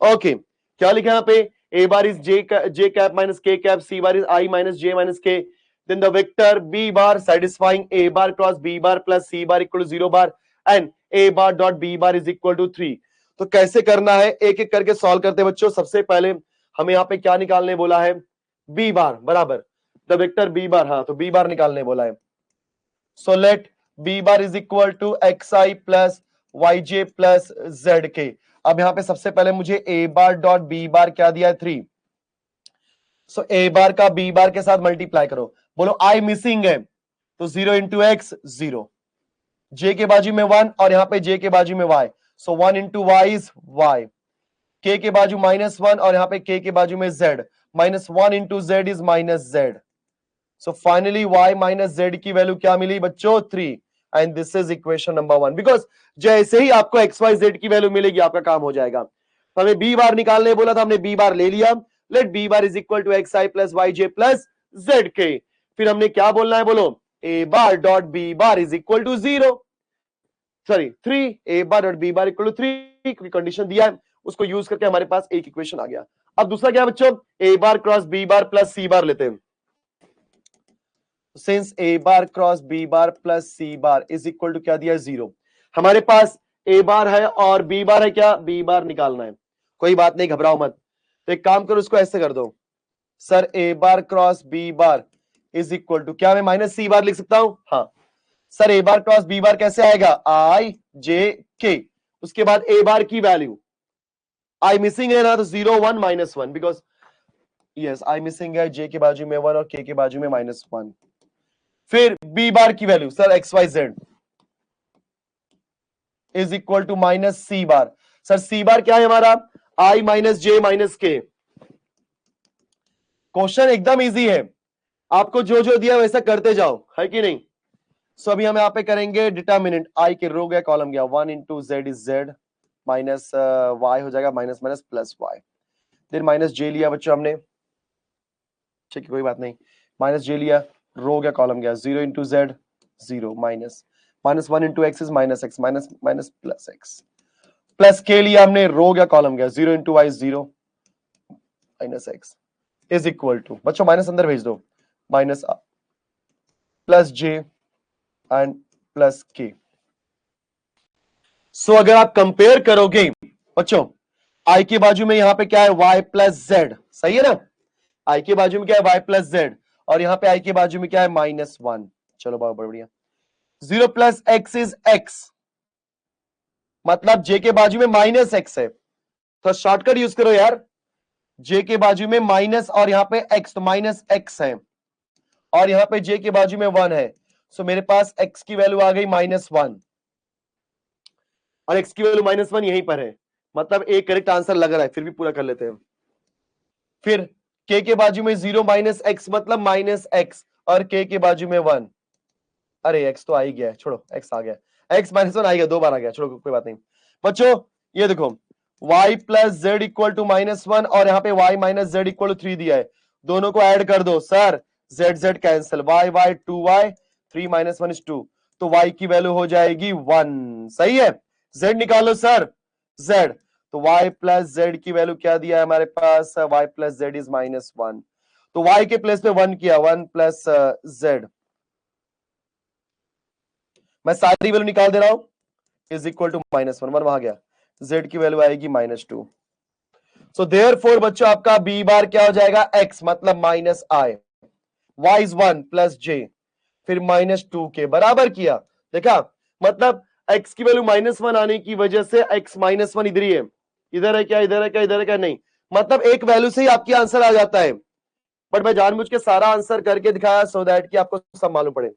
Okay क्या लिखा यहाँ पे, a bar is j cap minus k cap, c bar is I minus j minus k, then the vector b bar satisfying a bar cross b bar plus c bar equal to 0 bar and a bar dot b bar is equal to 3। तो कैसे करना है, एक एक करके solve करते हैं बच्चों। सबसे पहले हमें यहाँ पे क्या निकालने बोला है, b बार बराबर द वेक्टर b बार, हाँ तो b बार निकालने बोला है। So let b bar is equal to xi plus yj plus zk। अब यहाँ पे सबसे पहले मुझे a bar dot b bar क्या दिया है 3, सो a बार का b बार के साथ मल्टीप्लाई करो, बोलो i मिसिंग है तो 0 इंटू एक्स 0, j के बाजू में 1 और यहाँ पे j के बाजू में y, so 1 into y is y, k के बाजू -1 और यहाँ पे k के बाजू में z, -1 into z is -z। So finally y minus z की वैल्यू क्या मिली बच्चों 3, and this is equation number 1। Because जैसे ही आपको एक्स वाई जेड की वैल्यू मिलेगी आपका काम हो जाएगा। तो हमें b बार निकालने बोला था, हमने b बार ले लिया। Let b bar is equal to x i plus y j plus z k. फिर हमने क्या बोलना है, बोलो a bar dot b bar is equal to 0, sorry 3, a bar dot b bar equal to 3 की condition दिया है, उसको यूज करके हमारे पास एक इक्वेशन आ गया। अब दूसरा क्या बच्चों, a bar cross b bar plus c bar लेते हैं। Since a bar cross b bar plus c bar is equal to क्या दिया है 0, हमारे पास a बार है और b बार है, क्या b बार निकालना है। कोई बात नहीं, घबराओ मत। तो एक काम करो, उसको ऐसे कर दो, sir a bar cross b bar is equal to क्या मैं माइनस c बार लिख सकता हूं, हाँ sir a bar cross b bar कैसे आएगा, i j k, उसके बाद a बार की वैल्यू i मिसिंग है ना तो 0 1 -1, बिकॉज यस i मिसिंग है, j के बाजू में 1 और k के बाजू में -1। फिर b बार की value sir X Y Z is equal to minus C bar. Sir C bar क्या है हमारा, i minus J minus K. Question एकदम इजी है, आपको जो जो दिया वैसा करते जाओ, है कि नहीं। सो अभी हम यहाँ पे करेंगे डिटर्मिनेंट, i के रो गया कॉलम गया, 1 into z is z minus y हो जाएगा माइनस माइनस प्लस वाई, फिर माइनस जे लिया बच्चों हमने, ठीक है कोई बात नहीं, माइनस जे लिया, रो गया कॉलम गया, 0 into z 0 minus minus 1 into x is minus x minus minus plus x, plus k लिया हमने, रो गया कॉलम गया, 0 into y 0 minus x is equal to, बच्चों माइनस अंदर भेज दो, minus plus j and plus k. So अगर आप कंपेयर करोगे बच्चों, आई के बाजू में यहां पे क्या है y प्लस जेड, सही है ना, आई के बाजू में क्या है y प्लस जेड, और यहां पे आई के बाजू में क्या है -1। चलो बहुत बढ़िया, 0 प्लस एक्स इज एक्स, मतलब j के बाजू में माइनस एक्स है, तो शॉर्टकट यूज करो यार, j के बाजू में माइनस और यहां पे x, तो माइनस एक्स है, और यहां पे j के बाजू में 1 है, सो मेरे पास x की वैल्यू आ गई -1, और x की वैल्यू -1 यहीं पर है, मतलब एक करेक्ट आंसर लग रहा है, फिर भी पूरा कर लेते हैं। फिर k के बाजू में 0 माइनस एक्स मतलब माइनस एक्स, और k के बाजू में 1, अरे x तो आ ही गया है, छोड़ो x आ गया, x -1 आ गया, 2 बार आ गया, छोड़ो कोई बात नहीं। बच्चों ये देखो y plus z equal to -1 और यहाँ पे y minus z equal to 3 दिया है, दोनों को ऐड कर दो, sir z z cancel, y y 2y 3 -1 is 2, तो y की वैल्यू हो जाएगी 1, सही है। z निकालो सर z, तो y प्लस जेड की वैल्यू क्या दिया है हमारे पास, y प्लस जेड इज -1, तो y के प्लेस पे 1 किया, 1 प्लस जेड, मैं सारी वैल्यू निकाल दे रहा हूं, इज इक्वल टू -1 1 वहां गया, z की वैल्यू आएगी -2। सो देयरफॉर बच्चों आपका b बार क्या हो जाएगा, x मतलब -i, y is 1 plus j, फिर -2 के बराबर किया, देखा मतलब x की वैल्यू -1 आने की वजह से x -1 इधर ही है, इधर है क्या, इधर है क्या, इधर है क्या, नहीं, मतलब एक वैल्यू से ही आपकी आंसर आ जाता है, बट मैं जानबूझ के सारा आंसर करके दिखाया सो दैट कि आपको सब मालूम पड़े।